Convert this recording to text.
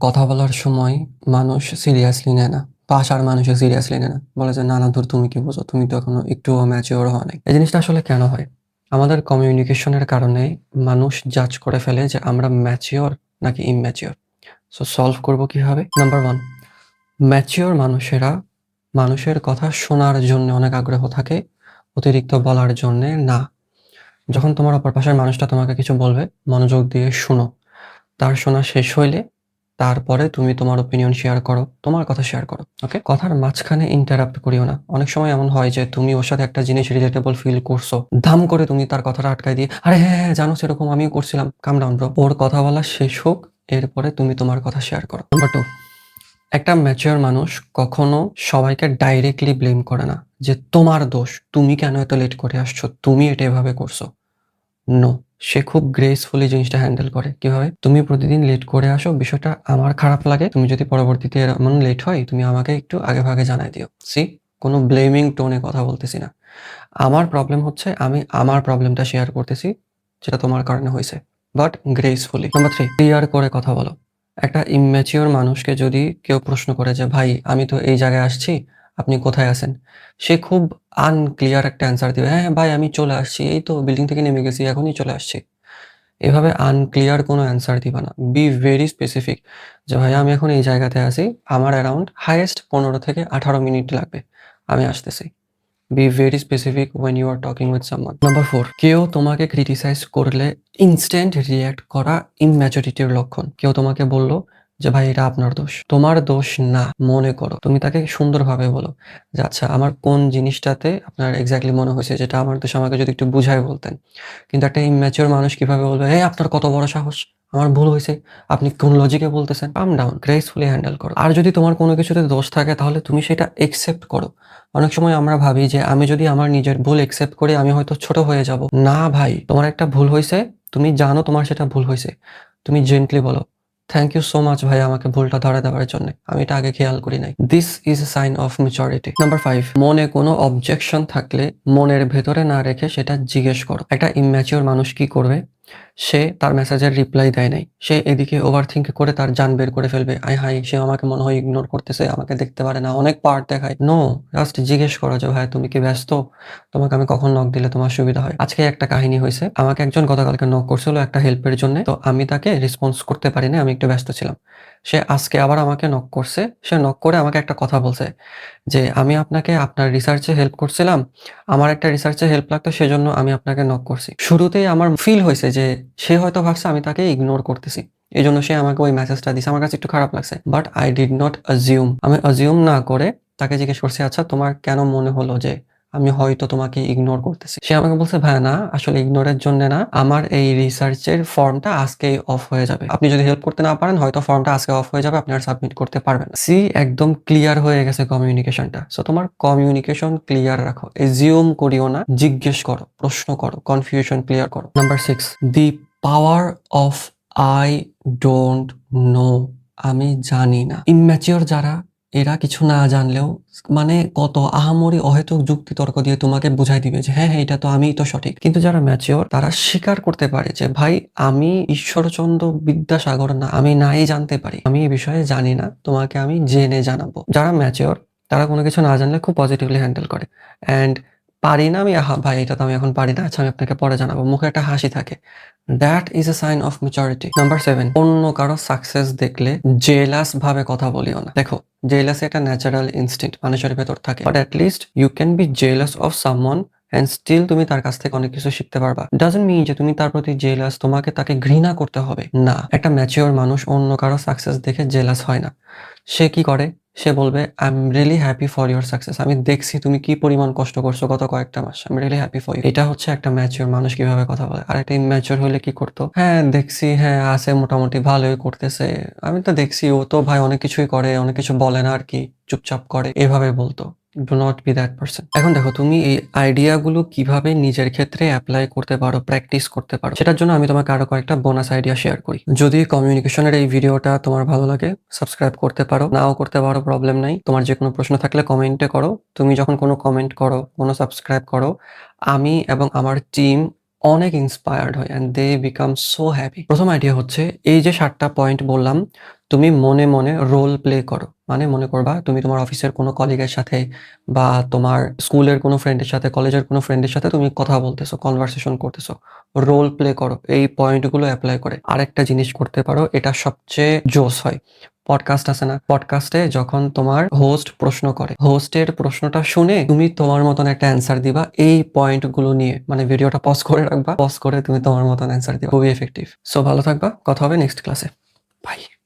কথা বলার সময় মানুষ সিরিয়াসলি নেয় না। বাসার মানুষও সিরিয়াসলি নেয় না। বলে যে, "না, না ধুর তুমি কি বোঝো? তুমি তো এখনো একটুও ম্যাচিউর হও নাই।" এই জিনিসটা আসলে কেন হয়? আমাদের কমিউনিকেশনের কারণে মানুষ জাজ করে ফেলে যে আমরা ম্যাচিউর নাকি ইম্যাচিউর। সো সলভ করব কিভাবে? নাম্বার 1, ম্যাচিউর মানুষেরা মানুষের কথা শোনার জন্য অনেক আগ্রহ থাকে, অতিরিক্ত বলার জন্যে না। যখন তোমার অপর পাশের মানুষটা তোমাকে কিছু বলবে, মনোযোগ দিয়ে শুনো। তার শোনা শেষ হইলে তারপরে তুমি তোমার ওপিনিয়ন শেয়ার করো, তোমার কথা শেয়ার করো। ওকে? কথার মাঝখানে ইন্টারাপ্ট করিও না। অনেক সময় এমন হয় যে তুমি ওর সাথে একটা জিনিস রিলেটেবল ফিল করছো। ধাম করে তুমি তার কথাটা আটকায় দিয়ে, "আরে হ্যাঁ, হ্যাঁ, জানো সেরকম আমিও করছিলাম।" কাম ডাউন ব্রো। ওর কথা বলা শেষ হোক, এরপরে তুমি তোমার কথা শেয়ার করো। নাম্বার 2, একটা ম্যাচিউর মানুষ কখনো সবাইকে ডাইরেক্টলি ব্লেম করে না যে, "তোমার দোষ। তুমি কেন এত লেট করে আসছো? তুমি এটা এভাবে করছো।" নো, সে খুব গ্রেসফুলি জিনিসটা হ্যান্ডেল করে। কিভাবে? তুমি প্রতিদিন লেট করে আসো, বিষয়টা আমার খারাপ লাগে। তুমি যদি পরবর্তীতে এমন লেট হয়, তুমি আমাকে একটু আগেভাগে জানায় দিও। সি? কোনো ব্লেমিং টোনে কথা বলতেছি না। আমার প্রবলেম হচ্ছে আমি আমার প্রবলেমটা শেয়ার করতেছি, যেটা তোমার কারণে হইছে। But gracefully. নাম্বার 3, ক্লিয়ার করে কথা বলো। একটা ইম্যাচিউর মানুষকে যদি কেউ প্রশ্ন করে যে, "ভাই আমি তো এই জায়গায় আসছি, আপনি কোথায় আছেন?" সে খুব আনক্লিয়ার একটা অ্যান্সার দিবে। "হ্যাঁ, ভাই আমি চলে আসছি। এই তো বিল্ডিং থেকে নেমে গেছি, এখনই চলে আসছি।" এভাবে আনক্লিয়ার কোনো অ্যান্সার দিবা না। বি ভেরি স্পেসিফিক যে, "ভাইয়া আমি এখন এই জায়গাতে আছি। আমার অ্যারাউন্ড হাইয়েস্ট ১৫ থেকে ১৮ মিনিট লাগবে। আমি আসতেছি।" Be very specific when you are talking with someone. Number 4, কেউ তোমাকে ক্রিটিসাইজ করলে ইনস্ট্যান্ট রিঅ্যাক্ট করা ইম্যাচুরিটির লক্ষণ। কেউ তোমাকে বলল যে, "ভাই এটা আপনার দোষ।" তোমার দোষ না মনে করো। তুমি তাকে সুন্দরভাবে বলো যে, "আচ্ছা আমার কোন জিনিসটাতে আপনার এক্সাক্টলি মনে হইছে যেটা আমার দোষ আমাকে যদি একটু বুঝায় বলতেন।" কিন্তু একটা ইম্যাচিউর মানুষ কিভাবে বলবে, "এই আপনার কত বড় সাহস? আমার ভুল হইছে। আপনি কোন লজিকে বলতেছেন?" কাম ডাউন, গ্রেসফুলি হ্যান্ডেল করো। আর যদি তোমার কোনো কিছুতে দোষ থাকে তাহলে তুমি সেটা একসেপ্ট করো। অনেক সময় আমরা ভাবি যে আমি যদি আমার নিজের ভুল একসেপ্ট করি আমি হয়তো ছোট হয়ে যাব। না ভাই, তোমার একটা ভুল হইছে, তুমি জানো তোমার সেটা ভুল হইছে। তুমি জেন্টলি বলো, "থ্যাংক ইউ সো মাচ ভাই আমাকে ভুলটা ধরায় দেওয়ার জন্যে। আমি এটা আগে খেয়াল করি নাই।" This is a sign of maturity. Number 5, মনে কোনো অবজেকশন থাকলে মনের ভেতরে না রেখে সেটা জিজ্ঞেস করো। একটা ইম্যাচিউর মানুষ কি করবে? সে তার মেসেজের রিপ্লাই দেয় নাই। সে এদিকে ওভারথিংক করে তার জান বের করে ফেলবে। আয় হায়! সে আমাকে মনে হয় ইগনোর করতেছে, আমাকে দেখতে পারে না, অনেক পাওয়ার দেখায়। নো, জাস্ট জিজ্ঞেস করো যে, "ভাই তুমি কি ব্যস্ত? তোমাকে আমি কখন নক দিলে তোমার সুবিধা হয়?" আজকে একটা কাহিনী হইছে। আমাকে একজন গতকালকে নক করছিল একটা হেল্পের জন্যে। তো আমি তাকে রেসপন্স করতে পারি নাই। আমি একটু ব্যস্ত ছিলাম। সে আজকে আবার আমাকে নক করছে। সে নক করে আমাকে একটা কথা বলছে যে, "আমি আপনাকে আপনার রিসার্চে হেল্প করছিলাম। আমার একটা রিসার্চে হেল্প লাগতো সেজন্য আমি আপনাকে নক করছি।" শুরুতেই আমার ফিল হইছে যে সে হয়তো ভাবছে আমি তাকে ইগনোর করতেছি। এজন্য সে আমাকে ওই মেসেজটা দিছে। আমার কাছে একটু খারাপ লাগছে। But I did not assume. আমি assume না করে তাকে জিজ্ঞেস করছি, "আচ্ছা তোমার কেন মনে হলো যে আমি হয়তো তোমাকে ইগনোর করতেছি?" সে আমাকে বলছে, "ভাইয়া না, আসলে ইগনোরের জন্যে না। আমার এই রিসার্চের ফর্মটা আজকেই অফ হয়ে যাবে। আপনি যদি হেল্প করতে না পারেন হয়তো ফর্মটা আজকে অফ হয়ে যাবে। আপনি আর সাবমিট করতে পারবেন না।" সি, একদম ক্লিয়ার হয়ে গেছে কমিউনিকেশনটা। সো তোমার কমিউনিকেশন ক্লিয়ার রাখো। assume করিও না। জিজ্ঞেস করো, প্রশ্ন করো, কনফিউশন ক্লিয়ার করো। Number 6, the power of I don't know. আমি জানি না। ইম্যাচিউর যারা, এরা কিছু না জানলেও মানে কত আহামরি অহেতুক যুক্তিতর্ক দিয়ে তোমাকে বুঝাই দিবে যে, "হ্যাঁ, হ্যাঁ, এটা তো আমিই তো সঠিক।" কিন্তু যারা ম্যাচিউর তারা স্বীকার করতে পারে যে, "ভাই আমি ঈশ্বরচন্দ্র বিদ্যাসাগর না। আমি নাই জানতে পারি। আমি এই বিষয়ে জানি না। তোমাকে আমি জেনে জানাবো।" যারা ম্যাচিউর তারা কোনো কিছু না জানলে খুব পজিটিভলি হ্যান্ডেল করে। অ্যান্ড পারি না আমি, "আহা ভাই এটা তো আমি এখন পারি না। আচ্ছা আমি আপনাকে পরে জানাবো।" মুখে একটা হাসি থাকে। That is a sign of maturity. Number 7, অন্য কারো সাকসেস দেখলে জেলাস ভাবে কথা বলিও না। দেখো, জেলাসি একটা ন্যাচারাল ইনস্টিংক্ট মানুষের ভেতর থাকে। But at least you can be jealous of someone and still তুমি তার কাছ থেকে অনেক কিছু শিখতে পারবা। ডাজন্ট মিন যে তুমি তার প্রতি জেলাস, তোমাকে তাকে ঘৃণা করতে হবে। না, একটা ম্যাচিওর মানুষ অন্য কারো সাকসেস দেখে জেলাস হয় না। সে কি করে? সে বলবে, "I am really happy for your success. আমি দেখছি তুমি কি পরিমাণ কষ্ট করছো গত কয়েকটা মাস। I am really happy for you." এটা হচ্ছে একটা ম্যাচিওর মানুষ কিভাবে কথা বলে। আর একটা ইম্যাচিওর হলে কি করতো? "হ্যাঁ, দেখছি, হ্যাঁ, আছে মোটামুটি ভালোই করতেছে। আমি তো দেখছি ও তো ভাই অনেক কিছুই করে, অনেক কিছু বলে না আরকি। চুপচাপ করে।" এভাবে বলতো। Do not be that person. এখন দেখো তুমি এই আইডিয়াগুলো কিভাবে নিজের ক্ষেত্রে এপ্লাই করতে পারো, প্র্যাকটিস করতে পারো। সেটার জন্য আমি তোমাকে আরো কয়েকটা বোনাস আইডিয়া শেয়ার করি। যদি কমিউনিকেশনের এই ভিডিওটা তোমার ভালো লাগে, সাবস্ক্রাইব করতে পারো, নাও করতে পারো, প্রবলেম নাই। তোমার যেকোনো প্রশ্ন থাকলে কমেন্টে করো। তুমি যখন কোনো কমেন্ট করো, কোনো সাবস্ক্রাইব করো, আমি এবং আমার টিম অনেক ইন্সপায়ার্ড হই and they become so happy. প্রথম আইডিয়া হচ্ছে এই যে ৭ টা পয়েন্ট বললাম, তুমি মনে, মনে রোল প্লে করো। মানে মনে করবা তুমি তোমার অফিসের কোনো কলিগের সাথে বা তোমার স্কুলের কোনো ফ্রেন্ডের সাথে, কলেজের কোনো ফ্রেন্ডের সাথে তুমি কথা বলতেছো, কনভারসেশন করতেছো। রোল প্লে করো এই পয়েন্টগুলো এপ্লাই করে। আরেকটা জিনিস করতে পারো, এটা সবচেয়ে জোস হয়। পডকাস্ট আছে না? পডকাস্টে যখন তোমার হোস্ট প্রশ্ন করে, হোস্টের প্রশ্নটা শুনে তুমি তোমার মতন একটা অ্যান্সার দিবা এই পয়েন্টগুলো নিয়ে। মানে ভিডিওটা পজ করে রাখবা, পজ করে তুমি তোমার মতন অ্যান্সার দিবা। খুবই এফেক্টিভ। সো ভালো থাকবা। কথা হবে নেক্সট ক্লাসে। বাই।